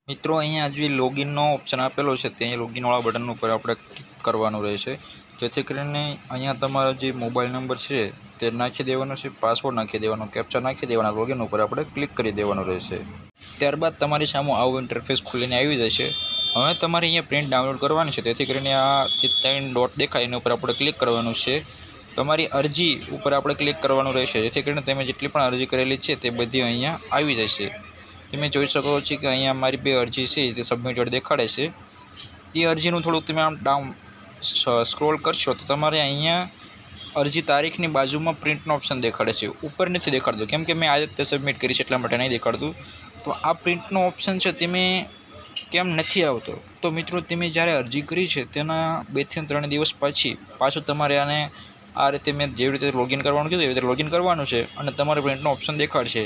મિત્રો અહીંયા જે લોગિનનો ઓપ્શન આપેલો છે તે લોગિનવાળા બટન ઉપર આપણે ક્લિક કરવાનું રહેશે, જેથી કરીને અહીંયા તમારો જે મોબાઈલ નંબર છે તે નાખી દેવાનો છે, પાસવર્ડ નાખી દેવાનો, કેપ્ચા નાખી દેવાના, લોગિન ઉપર આપણે ક્લિક કરી દેવાનું રહેશે। ત્યારબાદ તમારી સામે આવું ઇન્ટરફેસ ખુલીને આવી જશે। હવે તમારે અહીંયા પ્રિન્ટ ડાઉનલોડ કરવાની છે, તેથી કરીને આ જે 3 ડોટ દેખાય એના ઉપર આપણે ક્લિક કરવાનું છે। તમારી અરજી ઉપર આપણે ક્લિક કરવાનું રહેશે, જેથી કરીને તમે જેટલી પણ અરજી કરેલી છે તે બધી અહીંયા આવી જશે। તમે જોઈ શકો છો કે અહીંયા મારી 2 અરજી છે તે સબમિટેડ દેખાડે છે। તે અરજીનું થોડુંક તમે આમ ડાઉન સ્ક્રોલ કરશો તો તમારે અહીંયા અરજી તારીખની બાજુમાં પ્રિન્ટનો ઓપ્શન દેખાડે છે, ઉપર નથી દેખાડતું, કેમ કે મેં આજે તે સબમિટ કરી છે એટલા માટે નહીં દેખાડતું। તો આ પ્રિન્ટનો ઓપ્શન છે તમે કેમ નથી આવતો? તો મિત્રો તમે જ્યારે અરજી કરી છે તેના 2 થી 3 દિવસ પછી પાછું તમારે આને આ રીતે મેં જેવી રીતે લોગિન કરવાનું કીધું એવી રીતે લોગિન કરવાનું છે અને તમારે પ્રિન્ટનો ઓપ્શન દેખાડશે।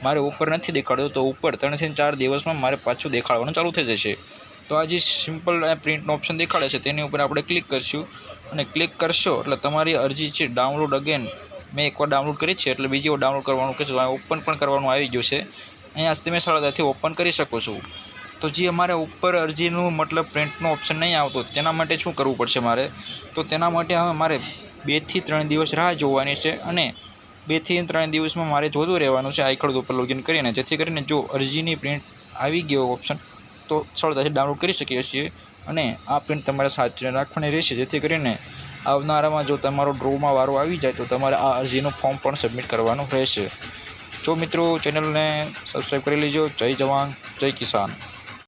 મારે ઉપર નથી દેખાડતો, તો ઉપર 3 થી 4 દિવસમાં મારે પાછું દેખાડવાનું ચાલુ થઈ જશે। તો આ જે સિમ્પલ પ્રિન્ટનો ઓપ્શન દેખાડે છે તેની ઉપર આપણે ક્લિક કરીશું અને ક્લિક કરશો એટલે તમારી અરજી છે ડાઉનલોડ અગેન, મેં એકવાર ડાઉનલોડ કરી છે એટલે બીજી વાર ડાઉનલોડ કરવાનું કહેશું, ઓપન પણ કરવાનું આવી ગયું છે। અહીંયા તમે સરળતાથી ઓપન કરી શકો છો। તો જે અમારે ઉપર અરજીનું મતલબ પ્રિન્ટનો ઓપ્શન નહીં આવતો તેના માટે શું કરવું પડશે મારે? તો તેના માટે હવે મારે 2 થી 3 દિવસ રાહ જોવાની છે અને 2 થી 3 દિવસમાં મારે જોતું રહેવાનું છે આઈક્લાઉડ ઉપર લોગિન કરીને, જેથી કરીને જો અરજીની પ્રિન્ટ આવી ગયો ઓપ્શન તો સરળતાથી ડાઉનલોડ કરી શકીએ છીએ અને આ પ્રિન્ટ તમારે સાચવીને રાખવાની રહેશે, જેથી કરીને આવનારામાં જો તમારો ડ્રોમાં વારો આવી જાય તો તમારે આ અરજીનું ફોર્મ પણ સબમિટ કરવાનું રહેશે। જો મિત્રો ચેનલને સબસ્ક્રાઈબ કરી લેજો। જય જવાન જય કિસાન।